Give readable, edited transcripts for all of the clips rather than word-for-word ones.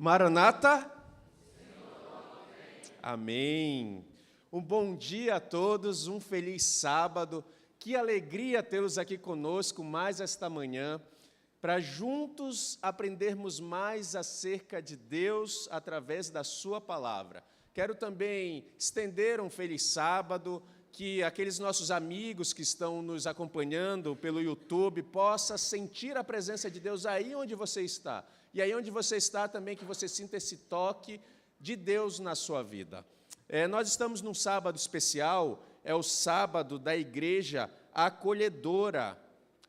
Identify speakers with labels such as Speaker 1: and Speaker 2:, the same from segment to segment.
Speaker 1: Maranata? Amém. Um bom dia a todos, um feliz sábado. Que alegria tê-los aqui conosco mais esta manhã, para juntos aprendermos mais acerca de Deus através da sua palavra. Quero também estender um feliz sábado, que aqueles nossos amigos que estão nos acompanhando pelo YouTube possam sentir a presença de Deus aí onde você está. E aí onde você está também, que você sinta esse toque de Deus na sua vida. Nós estamos num sábado especial, é o sábado da igreja acolhedora.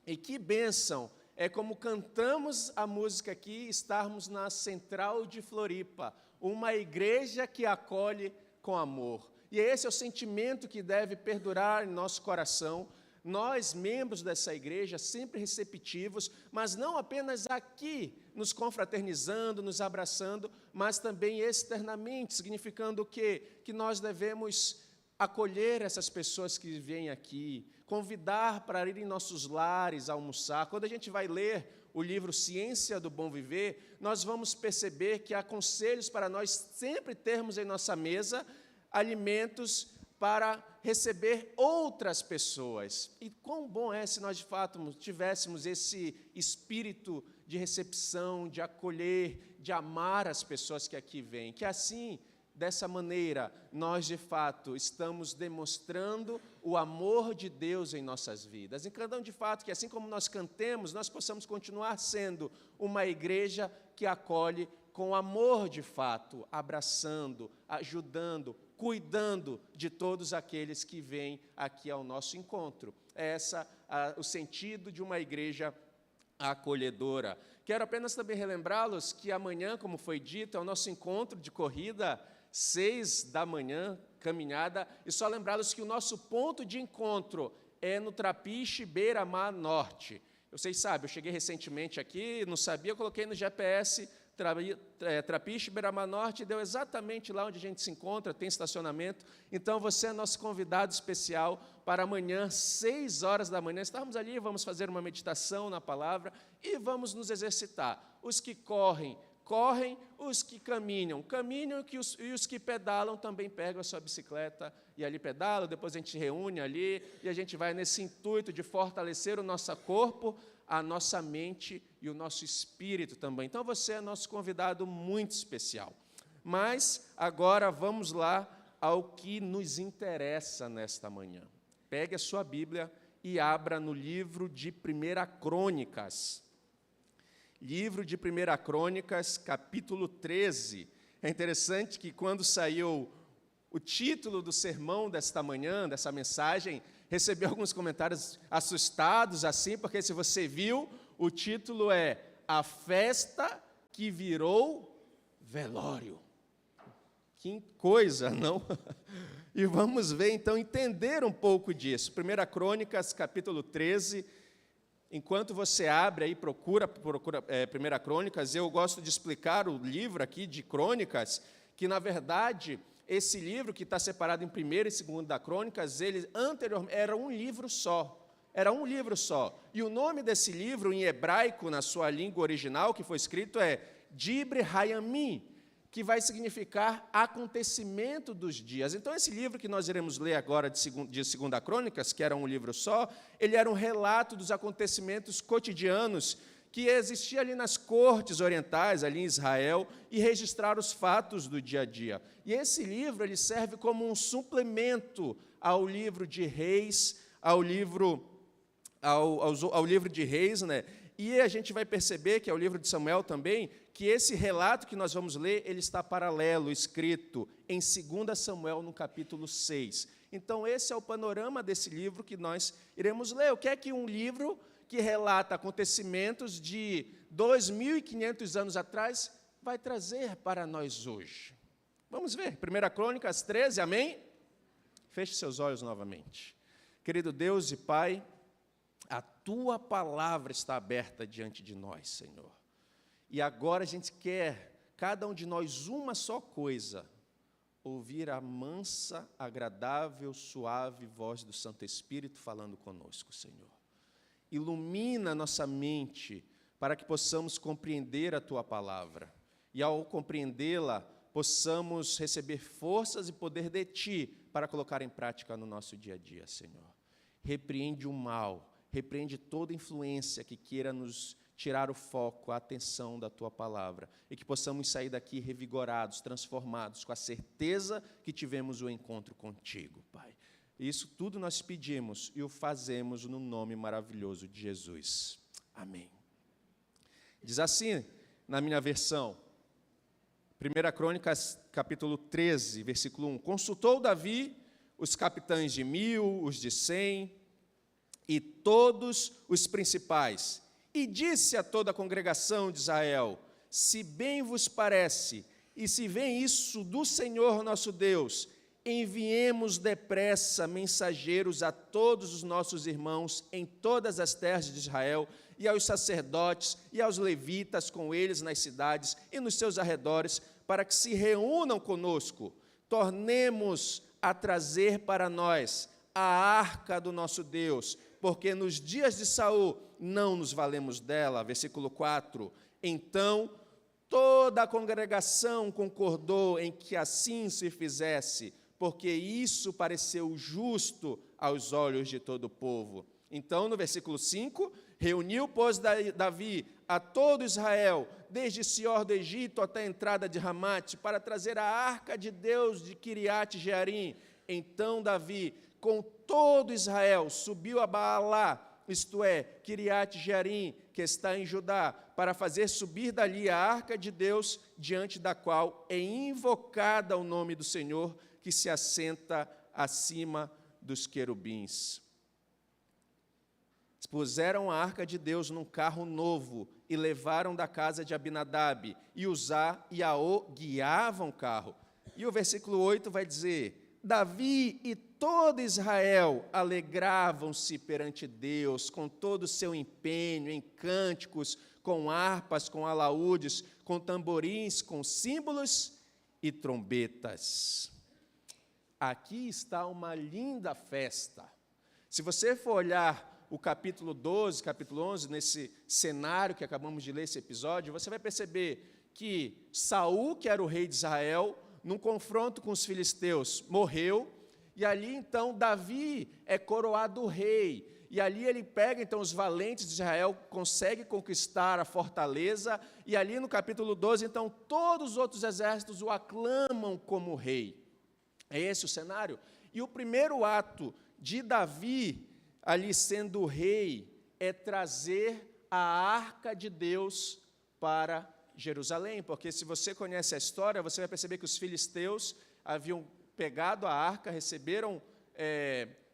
Speaker 1: E que bênção, é como cantamos a música aqui, estarmos na Central de Floripa, uma igreja que acolhe com amor. E esse é o sentimento que deve perdurar em nosso coração. Nós, membros dessa igreja, sempre receptivos, mas não apenas aqui, nos confraternizando, nos abraçando, mas também externamente, significando o quê? Que nós devemos acolher essas pessoas que vêm aqui, convidar para ir em nossos lares almoçar. Quando a gente vai ler o livro Ciência do Bom Viver, nós vamos perceber que há conselhos para nós sempre termos em nossa mesa alimentos para receber outras pessoas. E quão bom é se nós, de fato, tivéssemos esse espírito de recepção, de acolher, de amar as pessoas que aqui vêm. Que assim, dessa maneira, nós, de fato, estamos demonstrando o amor de Deus em nossas vidas. Então, de fato, que assim como nós cantemos, nós possamos continuar sendo uma igreja que acolhe com amor de fato, abraçando, ajudando, cuidando de todos aqueles que vêm aqui ao nosso encontro. É o sentido de uma igreja acolhedora. Quero apenas também relembrá-los que amanhã, como foi dito, é o nosso encontro de corrida, 6 da manhã, caminhada, e só lembrá-los que o nosso ponto de encontro é no Trapiche, Beira-Mar Norte. Vocês sabem, eu cheguei recentemente aqui, não sabia, eu coloquei no GPS Trapiche, Beira-Mar Norte, deu exatamente lá onde a gente se encontra, tem estacionamento. Então, você é nosso convidado especial para amanhã, 6 horas da manhã. Estarmos ali, vamos fazer uma meditação na palavra e vamos nos exercitar. Os que correm, correm, os que caminham, caminham, e os que pedalam também pegam a sua bicicleta e ali pedalam, depois a gente se reúne ali e a gente vai nesse intuito de fortalecer o nosso corpo, a nossa mente e o nosso espírito também. Então, você é nosso convidado muito especial. Mas, agora, vamos lá ao que nos interessa nesta manhã. Pegue a sua Bíblia e abra no livro de 1 Crônicas. Livro de 1 Crônicas, capítulo 13. É interessante que, quando saiu o título do sermão desta manhã, dessa mensagem, recebi alguns comentários assustados, assim, porque se você viu, o título é A Festa que Virou Velório. Que coisa, não? E vamos ver, então, entender um pouco disso. 1 Crônicas, capítulo 13. Enquanto você abre aí, procura 1 Crônicas, eu gosto de explicar o livro aqui de Crônicas, que, na verdade, esse livro, que está separado em 1ª e 2ª Crônicas, ele anteriormente era um livro só. Era um livro só. E o nome desse livro, em hebraico, na sua língua original, que foi escrito, é Dibre Hayamim, que vai significar acontecimento dos dias. Então, esse livro que nós iremos ler agora de 2ª Crônicas, que era um livro só, ele era um relato dos acontecimentos cotidianos que existia ali nas cortes orientais, ali em Israel, e registrar os fatos do dia a dia. E esse livro ele serve como um suplemento ao livro de Reis, ao livro de Reis, né? E a gente vai perceber que é o livro de Samuel também, que esse relato que nós vamos ler, ele está paralelo, escrito em 2 Samuel, no capítulo 6. Então, esse é o panorama desse livro que nós iremos ler. O que é que um livro que relata acontecimentos de 2.500 anos atrás vai trazer para nós hoje? Vamos ver, 1 Crônicas 13, amém? Feche seus olhos novamente. Querido Deus e Pai, a Tua palavra está aberta diante de nós, Senhor. E agora a gente quer, cada um de nós, uma só coisa: ouvir a mansa, agradável, suave voz do Santo Espírito falando conosco, Senhor. Ilumina a nossa mente para que possamos compreender a Tua palavra. e ao compreendê-la, possamos receber forças e poder de Ti para colocar em prática no nosso dia a dia, Senhor. Repreende o mal, repreende toda influência que queira nos tirar o foco, a atenção da Tua palavra, e que possamos sair daqui revigorados, transformados, com a certeza que tivemos o encontro contigo, Pai. Isso tudo nós pedimos e o fazemos no nome maravilhoso de Jesus. Amém. Diz assim, na minha versão, 1 Crônicas, capítulo 13, versículo 1. Consultou Davi os capitães de 1000, os de 100 e todos os principais, e disse a toda a congregação de Israel: se bem vos parece, e se vem isso do Senhor nosso Deus, enviemos depressa mensageiros a todos os nossos irmãos em todas as terras de Israel, e aos sacerdotes e aos levitas com eles nas cidades e nos seus arredores, para que se reúnam conosco. Tornemos a trazer para nós a arca do nosso Deus, porque nos dias de Saul não nos valemos dela. Versículo 4. Então toda a congregação concordou em que assim se fizesse, porque isso pareceu justo aos olhos de todo o povo. Então, no versículo 5, reuniu, pois, Davi a todo Israel, desde Sior do Egito até a entrada de Ramate, para trazer a arca de Deus de Quiriate Jearim. Então Davi, com todo Israel, subiu a Baalá, isto é, Quiriate Jearim, que está em Judá, para fazer subir dali a arca de Deus, diante da qual é invocada o nome do Senhor, que se assenta acima dos querubins. Puseram a arca de Deus num carro novo e levaram da casa de Abinadab, e Uzá e Aô guiavam o carro. E o versículo 8 vai dizer: Davi e todo Israel alegravam-se perante Deus com todo o seu empenho, em cânticos, com harpas, com alaúdes, com tamborins, com símbolos e trombetas. Aqui está uma linda festa. Se você for olhar o capítulo 12, capítulo 11, nesse cenário que acabamos de ler, esse episódio, você vai perceber que Saul, que era o rei de Israel, num confronto com os filisteus, morreu, e ali, então, Davi é coroado rei, e ali ele pega, então, os valentes de Israel, consegue conquistar a fortaleza, e ali no capítulo 12, então, todos os outros exércitos o aclamam como rei. É esse o cenário? E o primeiro ato de Davi, ali sendo rei, é trazer a arca de Deus para Jerusalém, porque se você conhece a história, você vai perceber que os filisteus haviam pegado a arca, receberam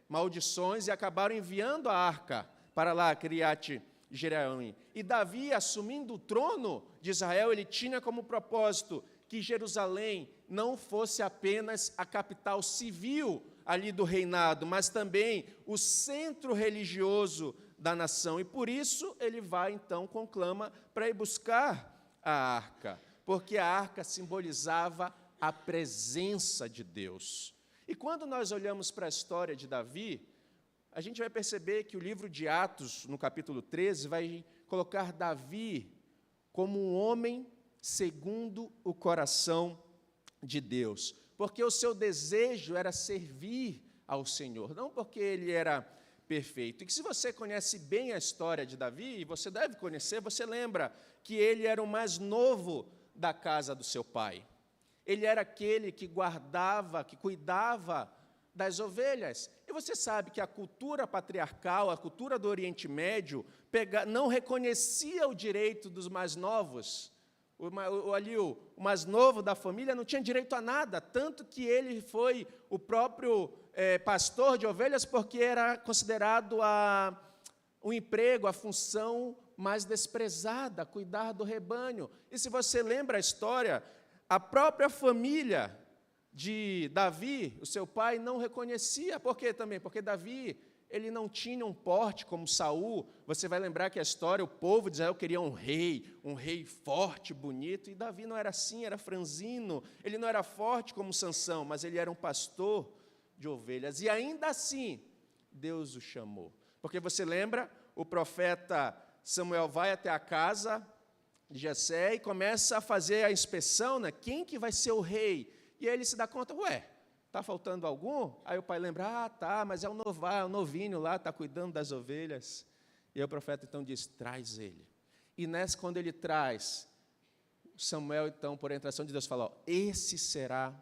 Speaker 1: maldições e acabaram enviando a arca para lá, Quiriate Jearim. E Davi, assumindo o trono de Israel, ele tinha como propósito que Jerusalém não fosse apenas a capital civil ali do reinado, mas também o centro religioso da nação. E por isso ele vai, então, conclama para ir buscar a arca, porque a arca simbolizava a presença de Deus. E quando nós olhamos para a história de Davi, a gente vai perceber que o livro de Atos, no capítulo 13, vai colocar Davi como um homem segundo o coração de Deus, porque o seu desejo era servir ao Senhor, não porque ele era perfeito. E que se você conhece bem a história de Davi, e você deve conhecer, você lembra que ele era o mais novo da casa do seu pai. Ele era aquele que guardava, que cuidava das ovelhas. E você sabe que a cultura patriarcal, a cultura do Oriente Médio, não reconhecia o direito dos mais novos. O mais novo da família não tinha direito a nada, tanto que ele foi o próprio pastor de ovelhas, porque era considerado o emprego, a função mais desprezada, cuidar do rebanho. E se você lembra a história, a própria família de Davi, o seu pai, não reconhecia. Por quê também? Porque Davi, ele não tinha um porte como Saul. Você vai lembrar que a história, o povo de Israel queria um rei forte, bonito, e Davi não era assim, era franzino. Ele não era forte como Sansão, mas ele era um pastor de ovelhas. E ainda assim, Deus o chamou. Porque você lembra, o profeta Samuel vai até a casa de Jessé e começa a fazer a inspeção, né? Quem que vai ser o rei? E aí ele se dá conta, está faltando algum? Aí o pai lembra, tá, mas é o novinho lá, está cuidando das ovelhas. E aí o profeta então diz, traz ele. E nessa, quando ele traz, Samuel então, por orientação de Deus, fala, esse será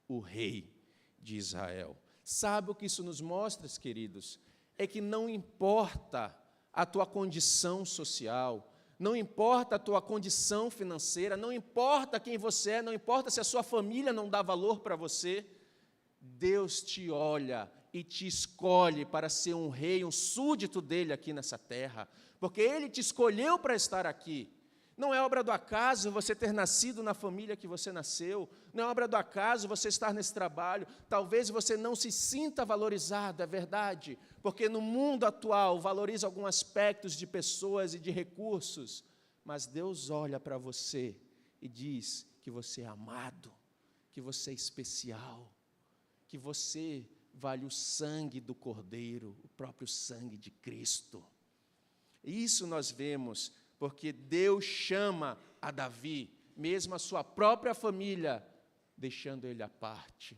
Speaker 1: o rei de Israel. Sabe o que isso nos mostra, queridos? É que não importa a tua condição social, não importa a tua condição financeira, não importa quem você é, não importa se a sua família não dá valor para você, Deus te olha e te escolhe para ser um rei, um súdito dele aqui nessa terra, porque ele te escolheu para estar aqui. Não é obra do acaso você ter nascido na família que você nasceu, não é obra do acaso você estar nesse trabalho. Talvez você não se sinta valorizado, é verdade, porque no mundo atual valoriza alguns aspectos de pessoas e de recursos, mas Deus olha para você e diz que você é amado, que você é especial, que você vale o sangue do Cordeiro, o próprio sangue de Cristo. Isso nós vemos, porque Deus chama a Davi, mesmo a sua própria família, deixando ele à parte.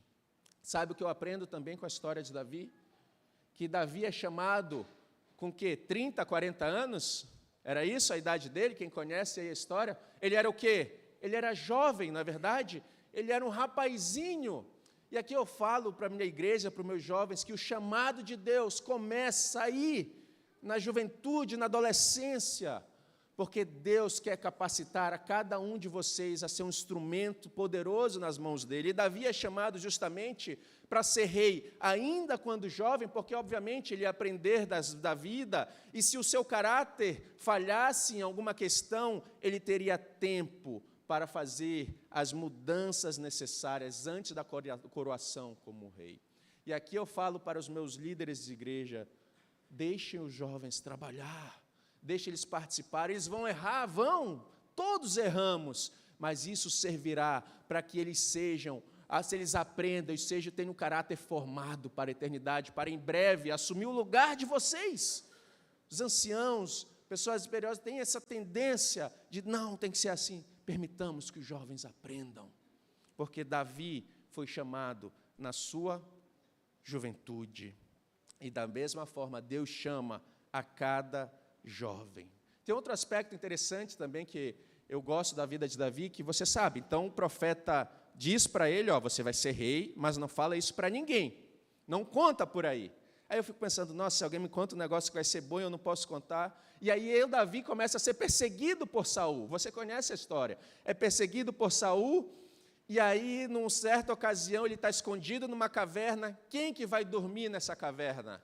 Speaker 1: Sabe o que eu aprendo também com a história de Davi? Que Davi é chamado com o quê? 30, 40 anos? Era isso a idade dele? Quem conhece aí a história? Ele era o quê? Ele era jovem, não é verdade? Ele era um rapazinho. E aqui eu falo para a minha igreja, para os meus jovens, que o chamado de Deus começa aí, na juventude, na adolescência, porque Deus quer capacitar a cada um de vocês a ser um instrumento poderoso nas mãos dele. E Davi é chamado justamente para ser rei, ainda quando jovem, porque obviamente ele ia aprender da vida, e se o seu caráter falhasse em alguma questão, ele teria tempo para fazer as mudanças necessárias antes da coroação como rei. E aqui eu falo para os meus líderes de igreja, deixem os jovens trabalhar, deixe eles participar, eles vão errar, todos erramos, mas isso servirá para que eles sejam, se eles aprendam e tenham um caráter formado para a eternidade, para em breve assumir o lugar de vocês. Os anciãos, pessoas superiores têm essa tendência de, não, tem que ser assim, permitamos que os jovens aprendam, porque Davi foi chamado na sua juventude, e da mesma forma Deus chama a cada jovem. Tem outro aspecto interessante também que eu gosto da vida de Davi, que você sabe, então o profeta diz para ele, você vai ser rei, mas não fala isso para ninguém, não conta por aí. Aí eu fico pensando, nossa, se alguém me conta um negócio que vai ser bom, eu não posso contar. E aí Davi começa a ser perseguido por Saul, você conhece a história, é perseguido por Saul, e aí, numa certa ocasião, ele está escondido numa caverna. Quem que vai dormir nessa caverna?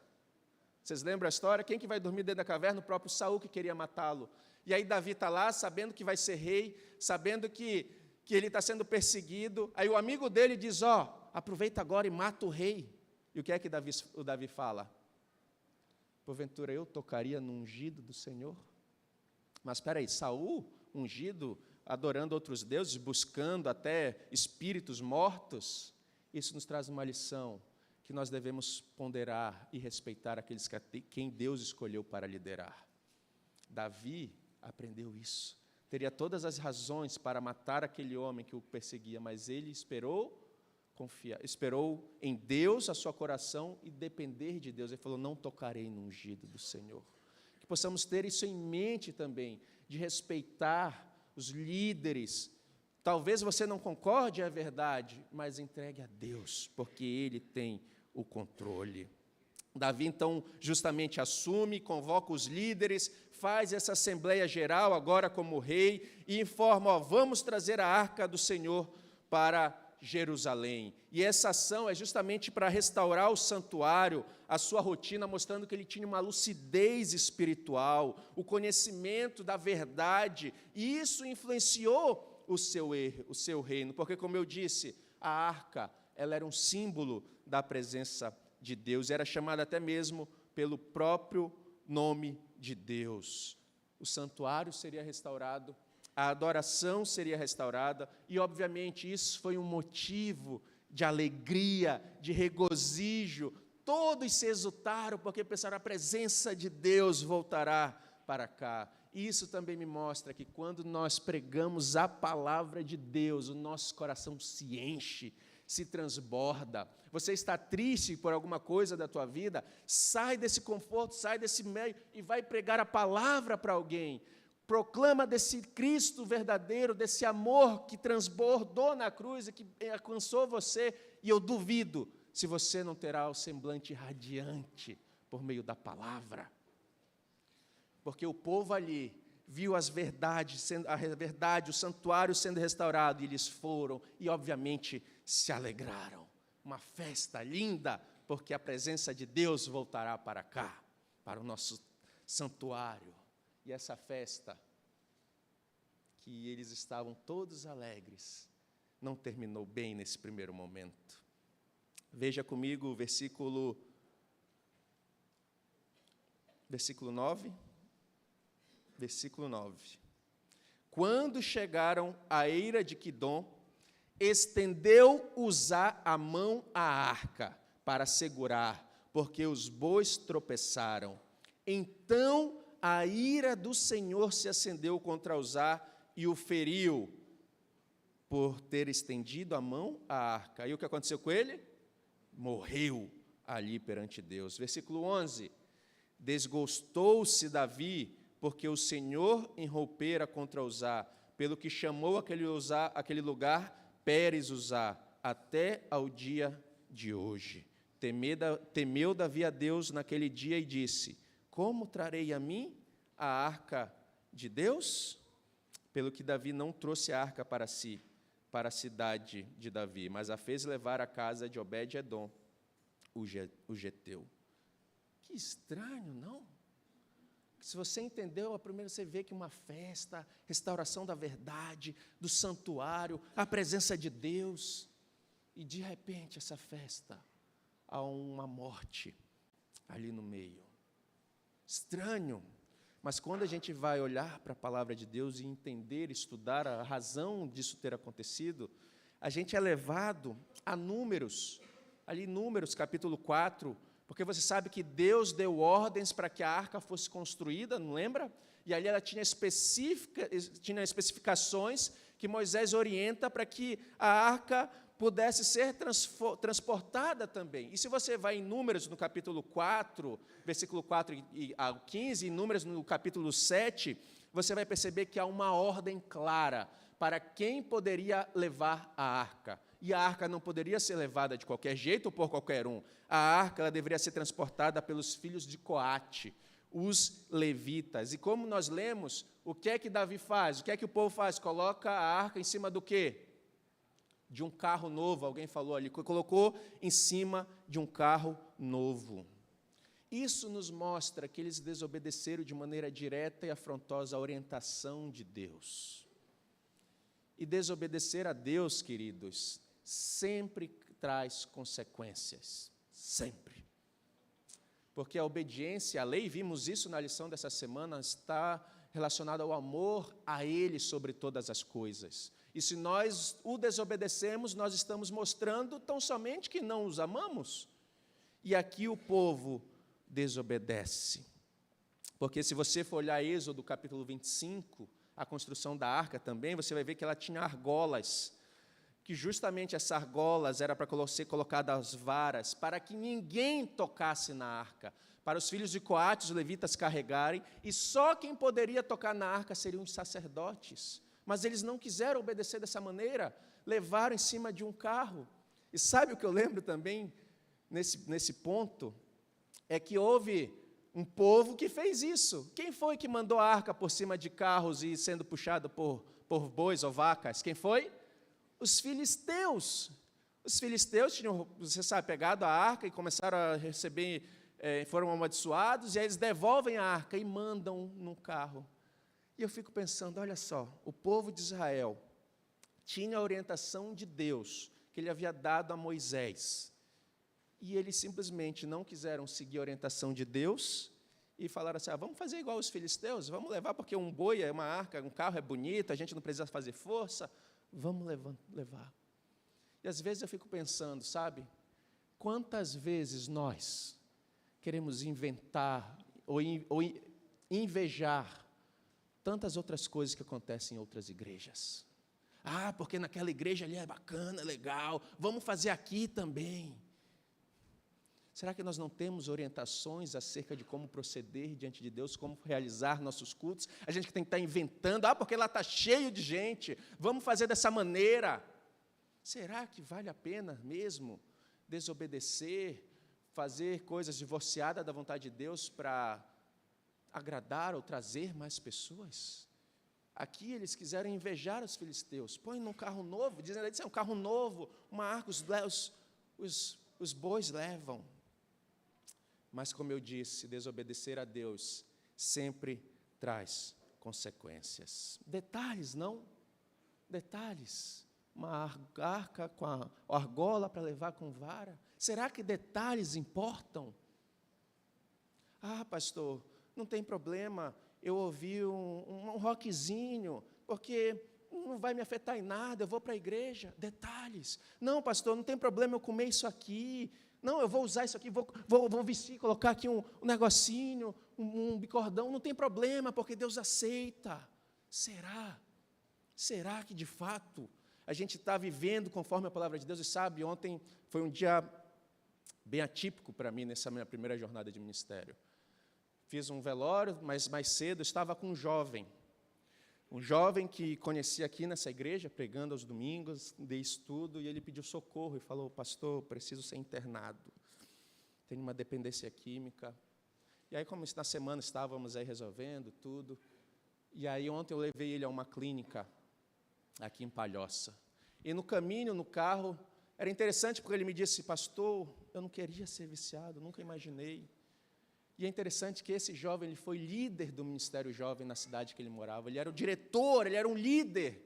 Speaker 1: Vocês lembram a história? Quem que vai dormir dentro da caverna? O próprio Saul, que queria matá-lo. E aí Davi está lá, sabendo que vai ser rei, sabendo que ele está sendo perseguido. Aí o amigo dele diz, aproveita agora e mata o rei. E o que é que o Davi fala? Porventura eu tocaria no ungido do Senhor? Mas espera aí, Saul, ungido, adorando outros deuses, buscando até espíritos mortos, isso nos traz uma lição, que nós devemos ponderar e respeitar aqueles quem Deus escolheu para liderar. Davi aprendeu isso, teria todas as razões para matar aquele homem que o perseguia, mas ele esperou em Deus a sua coração e depender de Deus. Ele falou, não tocarei no ungido do Senhor. Que possamos ter isso em mente também, de respeitar os líderes. Talvez você não concorde, é verdade, mas entregue a Deus, porque Ele tem o controle. Davi, então, justamente assume, convoca os líderes, faz essa assembleia geral, agora como rei, e informa, vamos trazer a arca do Senhor para Jerusalém. E essa ação é justamente para restaurar o santuário, a sua rotina, mostrando que ele tinha uma lucidez espiritual, o conhecimento da verdade, e isso influenciou o seu reino, porque, como eu disse, a arca, ela era um símbolo da presença de Deus, era chamada até mesmo pelo próprio nome de Deus. O santuário seria restaurado, a adoração seria restaurada, e obviamente isso foi um motivo de alegria, de regozijo. Todos se exultaram, porque pensaram, a presença de Deus voltará para cá. Isso também me mostra que quando nós pregamos a palavra de Deus, o nosso coração se enche, se transborda. Você está triste por alguma coisa da tua vida? Sai desse conforto, sai desse meio e vai pregar a palavra para alguém. Proclama desse Cristo verdadeiro, desse amor que transbordou na cruz e que alcançou você. E eu duvido se você não terá o semblante radiante por meio da palavra. Porque o povo ali viu a verdade, o santuário sendo restaurado, e eles foram e, obviamente, se alegraram. Uma festa linda, porque a presença de Deus voltará para cá, para o nosso santuário. E essa festa, que eles estavam todos alegres, não terminou bem nesse primeiro momento. Veja comigo o versículo 9. Versículo 9. Quando chegaram à eira de Quidom, estendeu Uzá a mão à arca para segurar, porque os bois tropeçaram. Então a ira do Senhor se acendeu contra Uzá e o feriu por ter estendido a mão à arca. E o que aconteceu com ele? Morreu ali perante Deus. Versículo 11. Desgostou-se Davi, porque o Senhor irrompera contra Uzá, pelo que chamou aquele lugar Pérez Uzá, até ao dia de hoje. Temeu Davi a Deus naquele dia e disse: como trarei a mim a arca de Deus? Pelo que Davi não trouxe a arca para si, para a cidade de Davi, mas a fez levar à casa de Obed-edom, o geteu. Que estranho, não? Se você entendeu, primeiro você vê que uma festa, restauração da verdade, do santuário, a presença de Deus, e de repente essa festa, há uma morte ali no meio. Estranho, mas quando a gente vai olhar para a palavra de Deus e entender, estudar a razão disso ter acontecido, a gente é levado a Números, ali Números capítulo 4, porque você sabe que Deus deu ordens para que a arca fosse construída, não lembra? E ali ela tinha especificações que Moisés orienta para que a arca pudesse ser transportada também. E se você vai em Números, no capítulo 4, versículo 4 ao 15, em Números, no capítulo 7, você vai perceber que há uma ordem clara para quem poderia levar a arca. E a arca não poderia ser levada de qualquer jeito ou por qualquer um. A arca ela deveria ser transportada pelos filhos de Coate, os levitas. E como nós lemos, o que é que Davi faz? O que é que o povo faz? Coloca a arca em cima do quê? De um carro novo, alguém falou ali, colocou em cima de um carro novo. Isso nos mostra que eles desobedeceram de maneira direta e afrontosa a orientação de Deus. E desobedecer a Deus, queridos, sempre traz consequências, sempre. Porque a obediência à lei, vimos isso na lição dessa semana, está relacionada ao amor a Ele sobre todas as coisas. E se nós o desobedecemos, nós estamos mostrando tão somente que não os amamos. E aqui o povo desobedece. Porque se você for olhar Êxodo capítulo 25, a construção da arca também, você vai ver que ela tinha argolas, que justamente essas argolas era para ser colocadas as varas, para que ninguém tocasse na arca, para os filhos de Coate, os levitas carregarem, e só quem poderia tocar na arca seriam os sacerdotes. Mas eles não quiseram obedecer dessa maneira, levaram em cima de um carro. E sabe o que eu lembro também, nesse ponto? É que houve um povo que fez isso. Quem foi que mandou a arca por cima de carros e sendo puxado por bois ou vacas? Quem foi? Os filisteus. Os filisteus tinham, você sabe, pegado a arca e começaram a receber, foram amaldiçoados, e aí eles devolvem a arca e mandam num carro. E eu fico pensando, olha só, o povo de Israel tinha a orientação de Deus, que ele havia dado a Moisés, e eles simplesmente não quiseram seguir a orientação de Deus, e falaram assim, vamos fazer igual os filisteus, vamos levar, porque um boi é uma arca, um carro é bonito, a gente não precisa fazer força, vamos levar. E às vezes eu fico pensando, sabe, quantas vezes nós queremos inventar, ou invejar tantas outras coisas que acontecem em outras igrejas. Ah, porque naquela igreja ali é bacana, legal, vamos fazer aqui também. Será que nós não temos orientações acerca de como proceder diante de Deus, como realizar nossos cultos? A gente que tem que estar inventando, porque lá está cheio de gente, vamos fazer dessa maneira. Será que vale a pena mesmo desobedecer, fazer coisas divorciadas da vontade de Deus para agradar ou trazer mais pessoas? Aqui eles quiseram invejar os filisteus. Põe num carro novo, dizem, é um carro novo, uma arca, os bois levam. Mas, como eu disse, desobedecer a Deus sempre traz consequências. Detalhes, não? Detalhes. Uma arca com a argola para levar com vara. Será que detalhes importam? Ah, pastor, não tem problema eu ouvi um rockzinho, porque não vai me afetar em nada, eu vou para a igreja. Detalhes. Não, pastor, não tem problema eu comer isso aqui. Não, eu vou usar isso aqui, vou vestir, colocar aqui um negocinho, um bicordão. Não tem problema, porque Deus aceita. Será? Será que, de fato, a gente está vivendo conforme a palavra de Deus? E sabe, ontem foi um dia bem atípico para mim, nessa minha primeira jornada de ministério. Fiz um velório, mas mais cedo estava com um jovem que conheci aqui nessa igreja, pregando aos domingos, dei estudo, e ele pediu socorro e falou, pastor, preciso ser internado, tenho uma dependência química. E aí, como na semana estávamos aí resolvendo tudo, e aí ontem eu levei ele a uma clínica aqui em Palhoça. E no caminho, no carro, era interessante porque ele me disse, pastor, eu não queria ser viciado, nunca imaginei. E é interessante que esse jovem ele foi líder do Ministério Jovem na cidade que ele morava. Ele era o diretor, ele era um líder.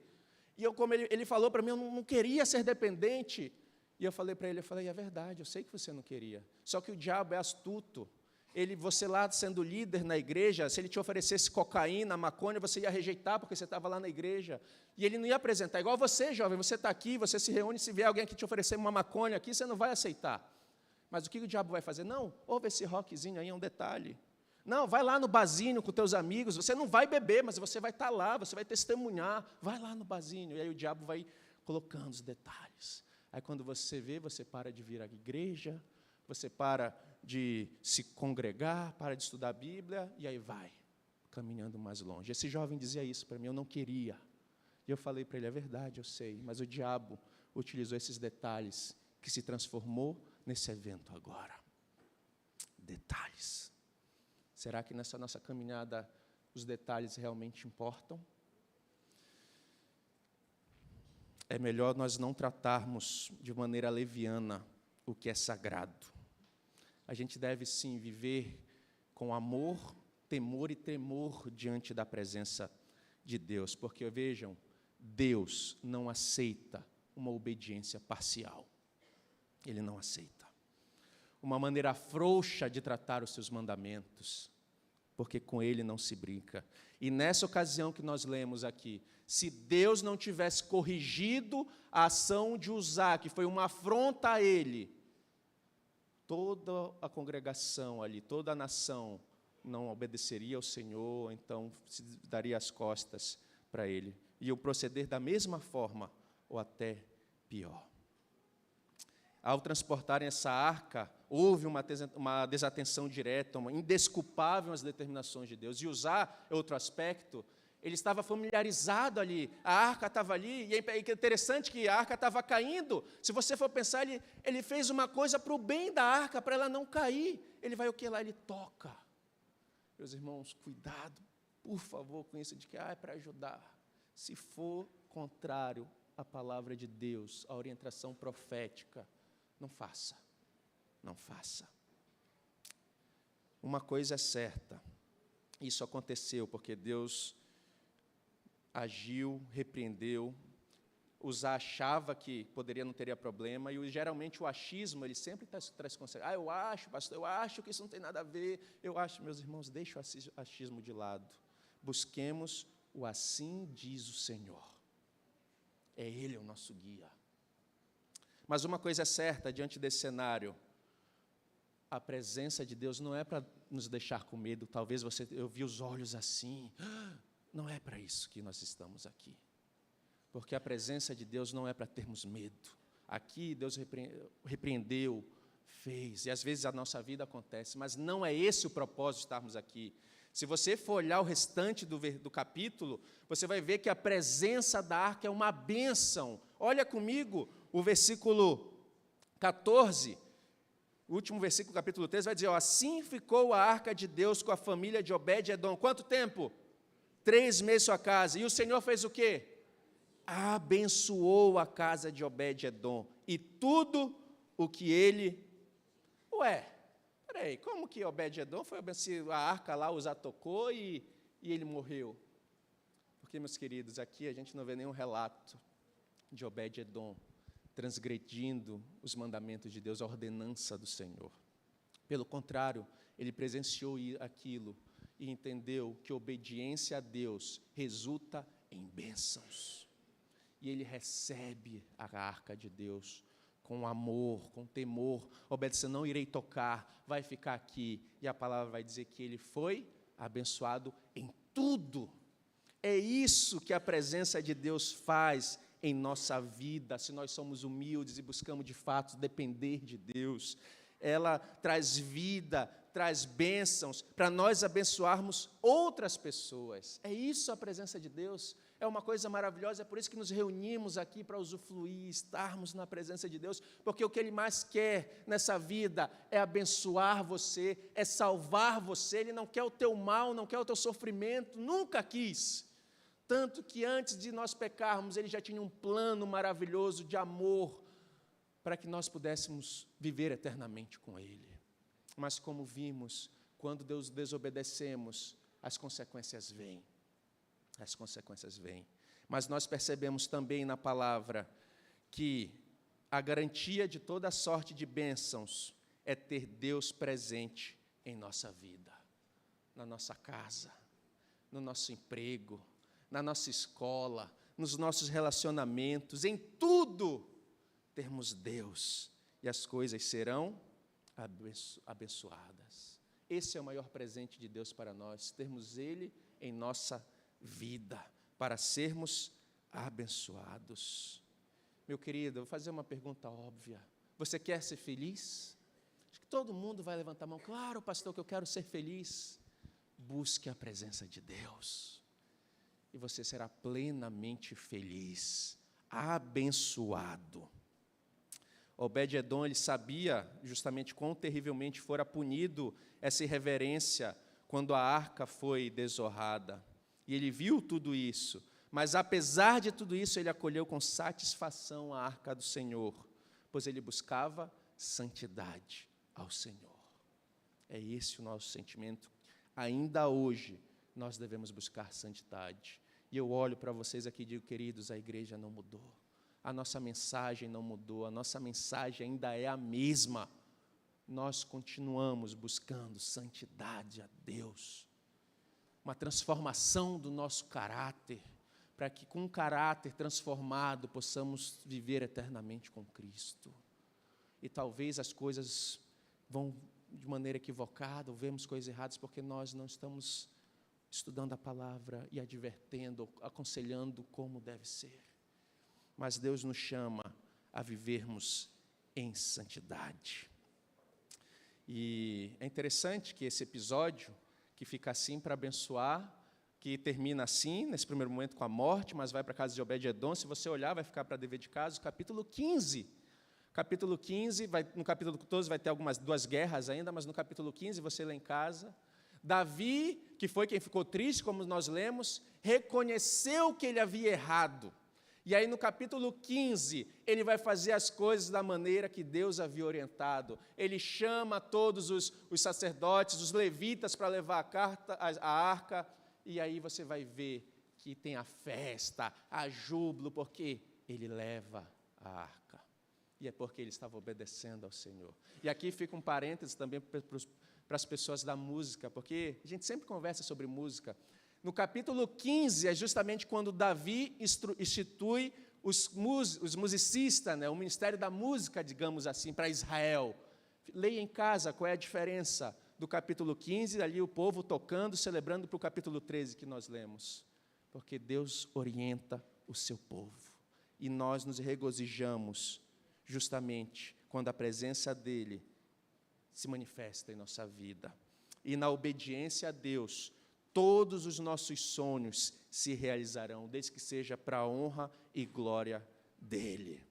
Speaker 1: E como ele falou para mim, eu não queria ser dependente. E eu falei para ele, é verdade, eu sei que você não queria. Só que o diabo é astuto. Você lá sendo líder na igreja, se ele te oferecesse cocaína, maconha, você ia rejeitar porque você estava lá na igreja. E ele não ia apresentar. Igual você, jovem, você está aqui, você se reúne, se vier alguém que te oferecer uma maconha aqui, você não vai aceitar. Mas o que o diabo vai fazer? Não, ouve esse rockzinho aí, é um detalhe. Não, vai lá no barzinho com teus amigos, você não vai beber, mas você vai estar lá, você vai testemunhar. Vai lá no barzinho. E aí o diabo vai colocando os detalhes. Aí quando você vê, você para de vir à igreja, você para de se congregar, para de estudar a Bíblia, e aí vai, caminhando mais longe. Esse jovem dizia isso para mim, eu não queria. E eu falei para ele, é verdade, eu sei, mas o diabo utilizou esses detalhes que se transformou nesse evento agora. Detalhes. Será que nessa nossa caminhada os detalhes realmente importam? É melhor nós não tratarmos de maneira leviana o que é sagrado. A gente deve, sim, viver com amor, temor e tremor diante da presença de Deus, porque, vejam, Deus não aceita uma obediência parcial. Ele não aceita. Uma maneira frouxa de tratar os seus mandamentos, porque com ele não se brinca. E nessa ocasião que nós lemos aqui, se Deus não tivesse corrigido a ação de Uzá, que foi uma afronta a ele, toda a congregação ali, toda a nação não obedeceria ao Senhor, então se daria as costas para ele. Iam proceder da mesma forma, ou até pior. Ao transportarem essa arca, houve uma desatenção direta, uma indesculpável às determinações de Deus. E usar outro aspecto, ele estava familiarizado ali, a arca estava ali, e é interessante que a arca estava caindo. Se você for pensar, ele fez uma coisa para o bem da arca, para ela não cair. Ele vai o que lá? Ele toca. Meus irmãos, cuidado, por favor, com isso de que é para ajudar. Se for contrário à palavra de Deus, à orientação profética, não faça, não faça. Uma coisa é certa, isso aconteceu porque Deus agiu, repreendeu. Uzá achava que poderia, não teria problema, e geralmente o achismo, ele sempre traz conselho. Eu acho, pastor, eu acho que isso não tem nada a ver, eu acho, meus irmãos, deixa o achismo de lado. Busquemos o assim diz o Senhor. É Ele o nosso guia. Mas uma coisa é certa, diante desse cenário, a presença de Deus não é para nos deixar com medo. Talvez eu vi os olhos assim. Não é para isso que nós estamos aqui. Porque a presença de Deus não é para termos medo. Aqui Deus repreendeu, fez, e às vezes a nossa vida acontece, mas não é esse o propósito de estarmos aqui. Se você for olhar o restante do capítulo, você vai ver que a presença da arca é uma bênção. Olha comigo o versículo 14, o último versículo do capítulo 13, vai dizer, assim ficou a arca de Deus com a família de Obed-edom. Quanto tempo? 3 meses sua casa. E o Senhor fez o quê? Abençoou a casa de Obed-edom e tudo o que ele... Peraí, como que Obed-edom foi abençoado? A arca lá os atacou e ele morreu? Porque, meus queridos, aqui a gente não vê nenhum relato de Obed-edom transgredindo os mandamentos de Deus, a ordenança do Senhor. Pelo contrário, ele presenciou aquilo e entendeu que obediência a Deus resulta em bênçãos. E ele recebe a arca de Deus com amor, com temor. Obed-edom, não irei tocar, vai ficar aqui. E a palavra vai dizer que ele foi abençoado em tudo. É isso que a presença de Deus faz em nossa vida, se nós somos humildes e buscamos de fato depender de Deus. Ela traz vida, traz bênçãos, para nós abençoarmos outras pessoas. É isso a presença de Deus. É uma coisa maravilhosa, é por isso que nos reunimos aqui para usufruir, estarmos na presença de Deus, porque o que Ele mais quer nessa vida é abençoar você, é salvar você. Ele não quer o teu mal, não quer o teu sofrimento, nunca quis. Tanto que antes de nós pecarmos, Ele já tinha um plano maravilhoso de amor, para que nós pudéssemos viver eternamente com Ele. Mas como vimos, quando Deus desobedecemos, as consequências vêm. As consequências vêm. Mas nós percebemos também na palavra que a garantia de toda sorte de bênçãos é ter Deus presente em nossa vida, na nossa casa, no nosso emprego, na nossa escola, nos nossos relacionamentos, em tudo, termos Deus, e as coisas serão abençoadas. Esse é o maior presente de Deus para nós, termos Ele em nossa vida, para sermos abençoados. Meu querido, eu vou fazer uma pergunta óbvia. Você quer ser feliz? Acho que todo mundo vai levantar a mão. Claro, pastor, que eu quero ser feliz. Busque a presença de Deus, e você será plenamente feliz, abençoado. Obed-edom, ele sabia justamente quão terrivelmente fora punido essa irreverência quando a arca foi desonrada. E ele viu tudo isso, mas apesar de tudo isso, ele acolheu com satisfação a arca do Senhor, pois ele buscava santidade ao Senhor. É esse o nosso sentimento. Ainda hoje, nós devemos buscar santidade. E eu olho para vocês aqui e digo, queridos, a igreja não mudou. A nossa mensagem não mudou, a nossa mensagem ainda é a mesma. Nós continuamos buscando santidade a Deus, uma transformação do nosso caráter, para que com um caráter transformado possamos viver eternamente com Cristo. E talvez as coisas vão de maneira equivocada, ou vemos coisas erradas, porque nós não estamos estudando a palavra e advertendo, aconselhando como deve ser. Mas Deus nos chama a vivermos em santidade. E é interessante que esse episódio, que fica assim para abençoar, que termina assim, nesse primeiro momento com a morte, mas vai para a casa de Obed-edom, se você olhar, vai ficar para dever de casa, o capítulo 15. Capítulo 15, no capítulo 14 vai ter duas guerras ainda, mas no capítulo 15, você lê em casa, Davi, que foi quem ficou triste, como nós lemos, reconheceu que ele havia errado. E aí no capítulo 15, ele vai fazer as coisas da maneira que Deus havia orientado. Ele chama todos os sacerdotes, os levitas, para levar a arca, e aí você vai ver que tem a festa, a júbilo, porque ele leva a arca. E é porque ele estava obedecendo ao Senhor. E aqui fica um parênteses também para as pessoas da música, porque a gente sempre conversa sobre música. No capítulo 15 é justamente quando Davi institui os musicistas, o ministério da música, digamos assim, para Israel. Leia em casa qual é a diferença do capítulo 15, ali o povo tocando, celebrando para o capítulo 13 que nós lemos. Porque Deus orienta o seu povo. E nós nos regozijamos justamente quando a presença dEle se manifesta em nossa vida. E na obediência a Deus, todos os nossos sonhos se realizarão, desde que seja para a honra e glória dEle.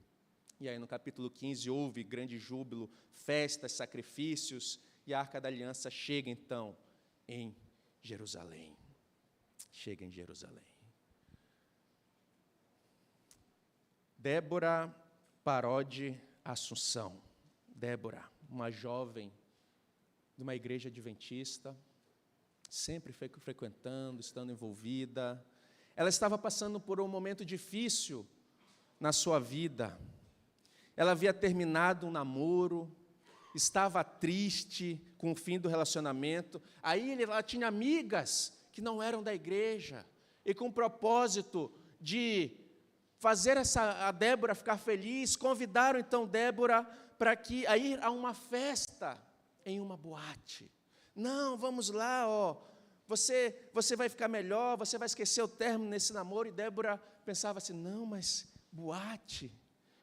Speaker 1: E aí no capítulo 15 houve grande júbilo, festas, sacrifícios, e a Arca da Aliança chega então em Jerusalém. Chega em Jerusalém. Débora Parodi Assunção. Débora, uma jovem de uma igreja adventista, sempre frequentando, estando envolvida. Ela estava passando por um momento difícil na sua vida. Ela havia terminado um namoro, estava triste com o fim do relacionamento. Aí ela tinha amigas que não eram da igreja, e com o propósito de fazer a Débora ficar feliz, convidaram então Débora para ir a uma festa em uma boate. Não, vamos lá, você vai ficar melhor, você vai esquecer o término nesse namoro. E Débora pensava assim, não, mas boate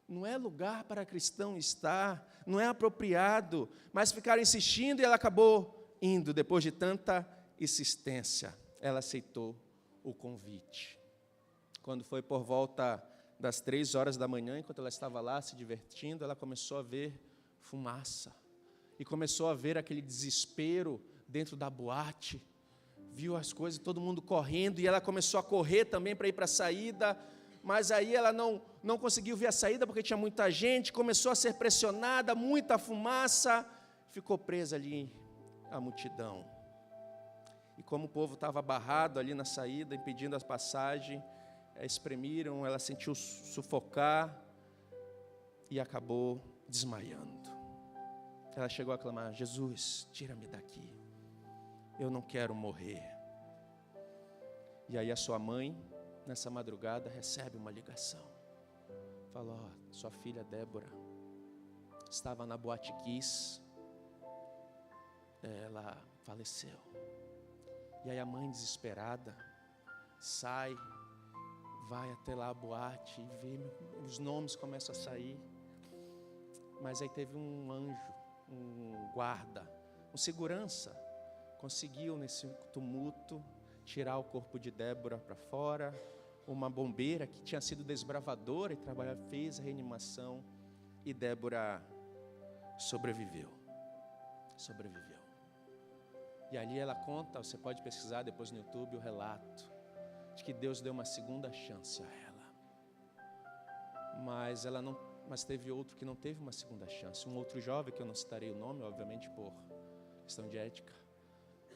Speaker 1: não é lugar para cristão estar, não é apropriado, mas ficaram insistindo e ela acabou indo. Depois de tanta insistência, ela aceitou o convite. Quando foi por volta das 3 horas da manhã, enquanto ela estava lá se divertindo, ela começou a ver fumaça. E começou a ver aquele desespero dentro da boate. Viu as coisas, todo mundo correndo, e ela começou a correr também para ir para a saída. Mas aí ela não conseguiu ver a saída, porque tinha muita gente, começou a ser pressionada, muita fumaça, ficou presa ali a multidão. E como o povo estava barrado ali na saída, impedindo a passagem, espremiram, ela sentiu sufocar e acabou desmaiando. Ela chegou a clamar, Jesus, tira-me daqui, eu não quero morrer. E aí a sua mãe, nessa madrugada, recebe uma ligação. Falou, sua filha Débora estava na Boate Kiss, ela faleceu. E aí a mãe, desesperada, sai, vai até lá a boate e vê, os nomes começam a sair. Mas aí teve um anjo, um guarda, um segurança, conseguiu nesse tumulto tirar o corpo de Débora para fora. Uma bombeira que tinha sido desbravadora e fez a reanimação, e Débora sobreviveu. E ali ela conta, você pode pesquisar depois no YouTube, o relato de que Deus deu uma segunda chance a ela. Mas teve outro que não teve uma segunda chance. Um outro jovem, que eu não citarei o nome, obviamente por questão de ética,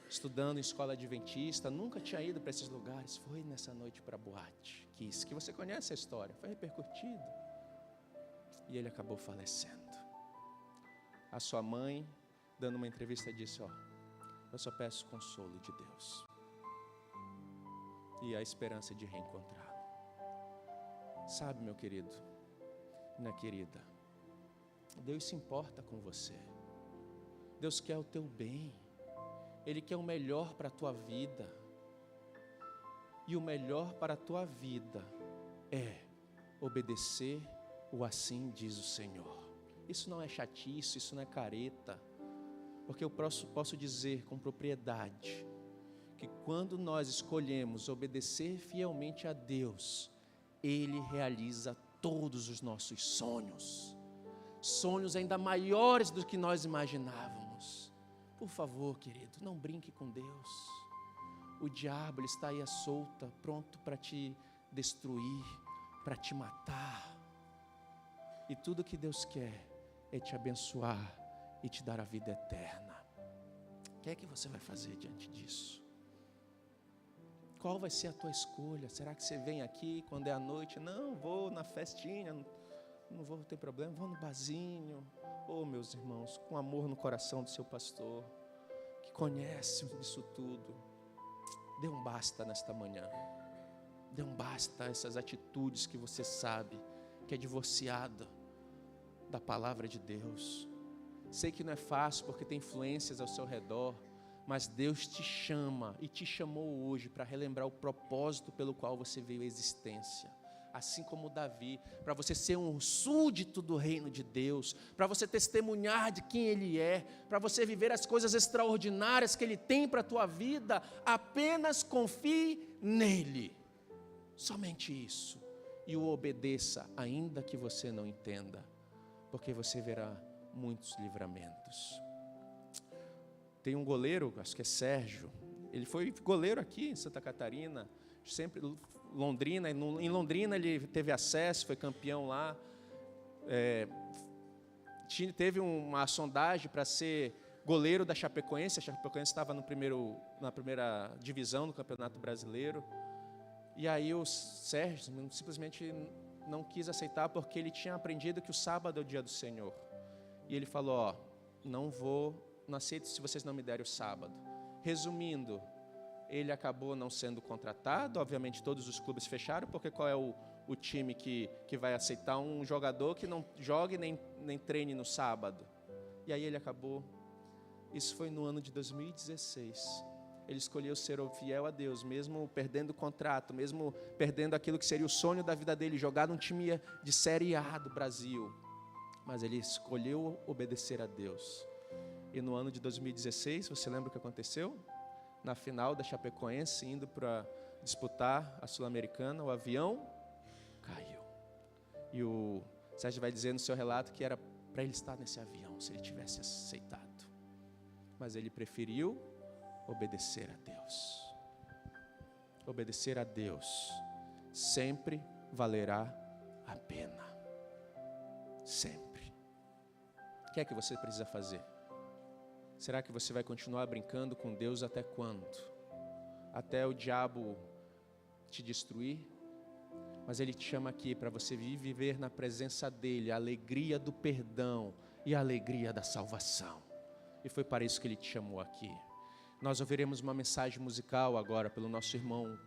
Speaker 1: estudando em escola adventista, nunca tinha ido para esses lugares, foi nessa noite para a boate Kiss, que você conhece a história, foi repercutido. E ele acabou falecendo. A sua mãe, dando uma entrevista, disse, eu só peço consolo de Deus e a esperança de reencontrá-lo. Sabe, meu querido, minha querida, Deus se importa com você. Deus quer o teu bem. Ele quer o melhor para a tua vida. E o melhor para a tua vida é obedecer o assim diz o Senhor. Isso não é chatice, isso não é careta. Porque eu posso dizer com propriedade que quando nós escolhemos obedecer fielmente a Deus, Ele realiza todos os nossos sonhos. Sonhos ainda maiores do que nós imaginávamos. Por favor, querido, não brinque com Deus. O diabo, ele está aí à solta, pronto para te destruir, para te matar. E tudo que Deus quer é te abençoar e te dar a vida eterna. O que é que você vai fazer diante disso? Qual vai ser a tua escolha? Será que você vem aqui quando é a noite? Não, vou na festinha, não vou ter problema, vou no barzinho. Meus irmãos, com amor no coração do seu pastor, que conhece isso tudo, dê um basta nesta manhã. Dê um basta a essas atitudes que você sabe que é divorciada da palavra de Deus. Sei que não é fácil porque tem influências ao seu redor, mas Deus te chama e te chamou hoje para relembrar o propósito pelo qual você veio à existência. Assim como Davi, para você ser um súdito do reino de Deus, para você testemunhar de quem Ele é, para você viver as coisas extraordinárias que Ele tem para a tua vida, apenas confie nele, somente isso, e o obedeça, ainda que você não entenda, porque você verá muitos livramentos. Tem um goleiro, acho que é Sérgio, ele foi goleiro aqui em Santa Catarina, sempre Londrina, em Londrina ele teve acesso, foi campeão lá, teve uma sondagem para ser goleiro da Chapecoense, a Chapecoense estava na primeira divisão do Campeonato Brasileiro, e aí o Sérgio simplesmente não quis aceitar, porque ele tinha aprendido que o sábado é o dia do Senhor, e ele falou, não aceito se vocês não me derem o sábado. Resumindo, ele acabou não sendo contratado, obviamente todos os clubes fecharam, porque qual é o time que vai aceitar um jogador que não jogue nem treine no sábado? E aí ele acabou, isso foi no ano de 2016, ele escolheu ser fiel a Deus, mesmo perdendo o contrato, mesmo perdendo aquilo que seria o sonho da vida dele, jogar num time de Série A do Brasil, mas ele escolheu obedecer a Deus. E no ano de 2016, você lembra o que aconteceu? Na final da Chapecoense, indo para disputar a Sul-Americana, o avião caiu. E o Sérgio vai dizer no seu relato que era para ele estar nesse avião, se ele tivesse aceitado. Mas ele preferiu obedecer a Deus. Obedecer a Deus sempre valerá a pena. Sempre. O que é que você precisa fazer? Será que você vai continuar brincando com Deus até quando? Até o diabo te destruir? Mas Ele te chama aqui para você viver na presença dEle, a alegria do perdão e a alegria da salvação. E foi para isso que Ele te chamou aqui. Nós ouviremos uma mensagem musical agora pelo nosso irmão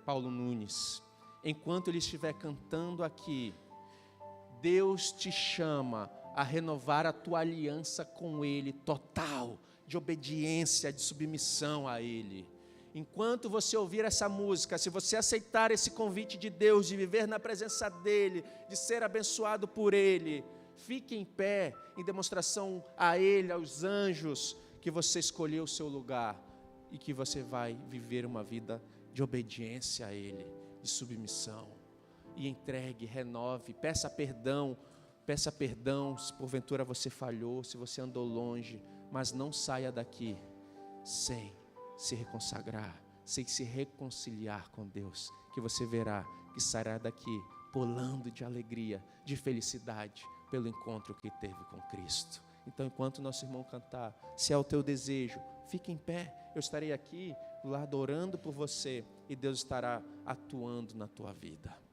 Speaker 1: Paulo Nunes. Enquanto ele estiver cantando aqui, Deus te chama a renovar a tua aliança com Ele, total, de obediência, de submissão a Ele. Enquanto você ouvir essa música, se você aceitar esse convite de Deus, de viver na presença dEle, de ser abençoado por Ele, fique em pé, em demonstração a Ele, aos anjos, que você escolheu o seu lugar, e que você vai viver uma vida de obediência a Ele, de submissão, e entregue, renove, peça perdão se porventura você falhou, se você andou longe, mas não saia daqui sem se reconsagrar, sem se reconciliar com Deus, que você verá que sairá daqui pulando de alegria, de felicidade, pelo encontro que teve com Cristo. Então, enquanto nosso irmão cantar, se é o teu desejo, fique em pé, eu estarei aqui do lado orando por você, e Deus estará atuando na tua vida.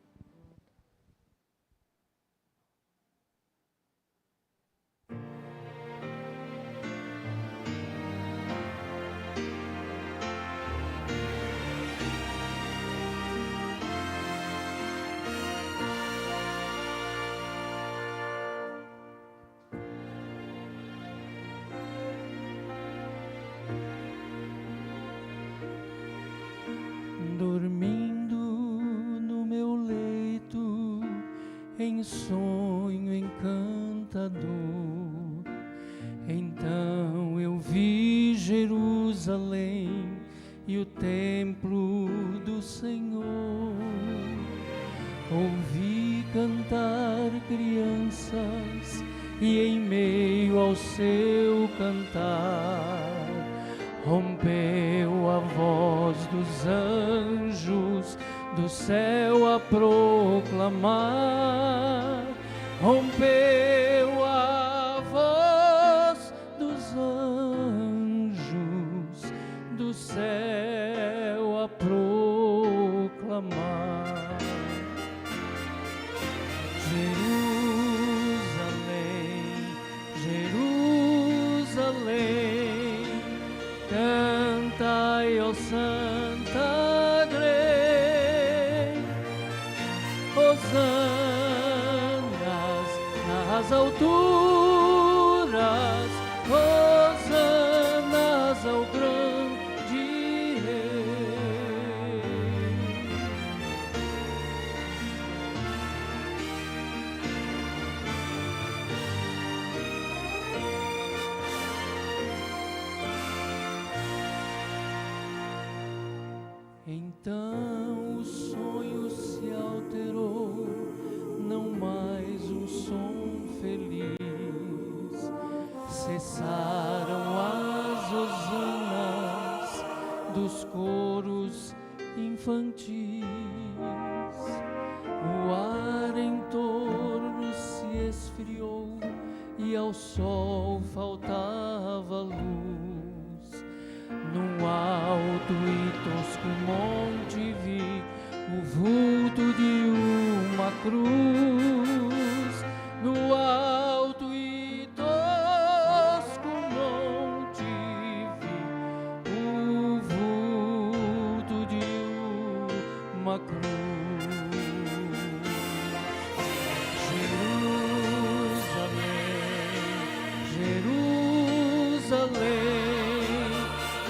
Speaker 2: Dormindo no meu leito, em sonho encantador, então eu vi Jerusalém e o templo do Senhor. Ouvi cantar crianças e em meio ao seu cantar rompeu a voz dos anjos do céu a proclamar. Rompeu a voz dos anjos do céu a proclamar. Jerusalém, Jerusalém, cantai, ó Santa Grey, hosannas nas alturas, Então o sonho se alterou, não mais um som feliz. Cessaram as hosanas dos coros infantis. O ar em torno se esfriou e ao sol faltava luz. Num alto e tosco monte vi o vulto de uma cruz. No alto e tosco monte vi o vulto de uma cruz.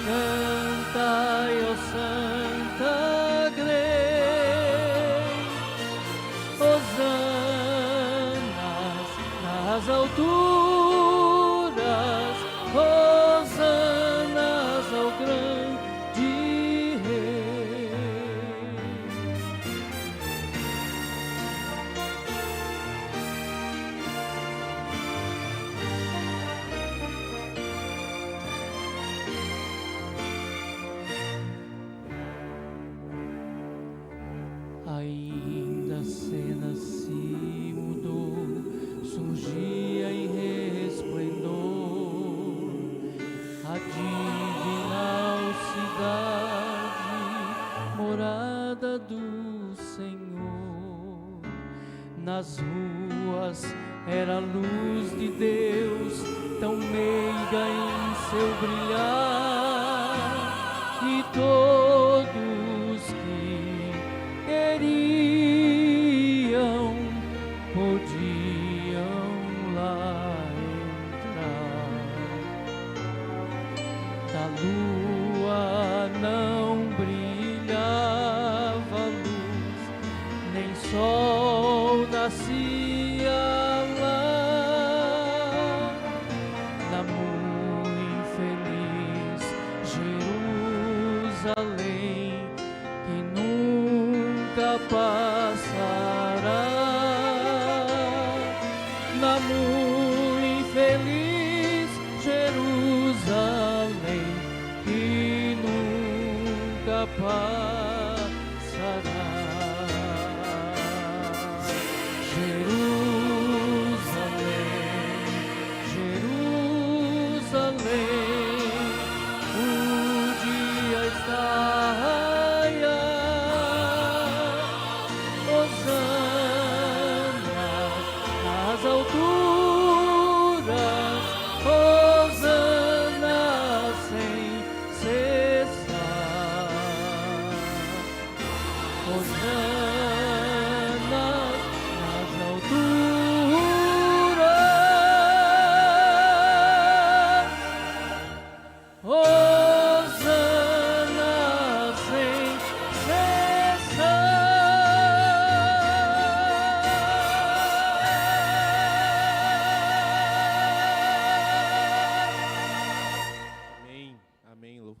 Speaker 2: Cantai, ó Santa Grey, hosanas nas alturas, hosanas ao grande Rei. Ainda a cena se mudou, surgia em resplendor a divina cidade, morada do Senhor. Nas ruas era a luz de Deus, tão meiga em seu brilhar, e todos que queriam podiam lá entrar. Da lua não brilhava luz, nem sol nascia lá. Na muito infeliz Jerusalém, que nunca passará. Na muito infeliz Jerusalém, que nunca passará. Jerusalém, Jerusalém, o dia está a raiar. Hosanas nas alturas, hosanas sem cessar. Hosanas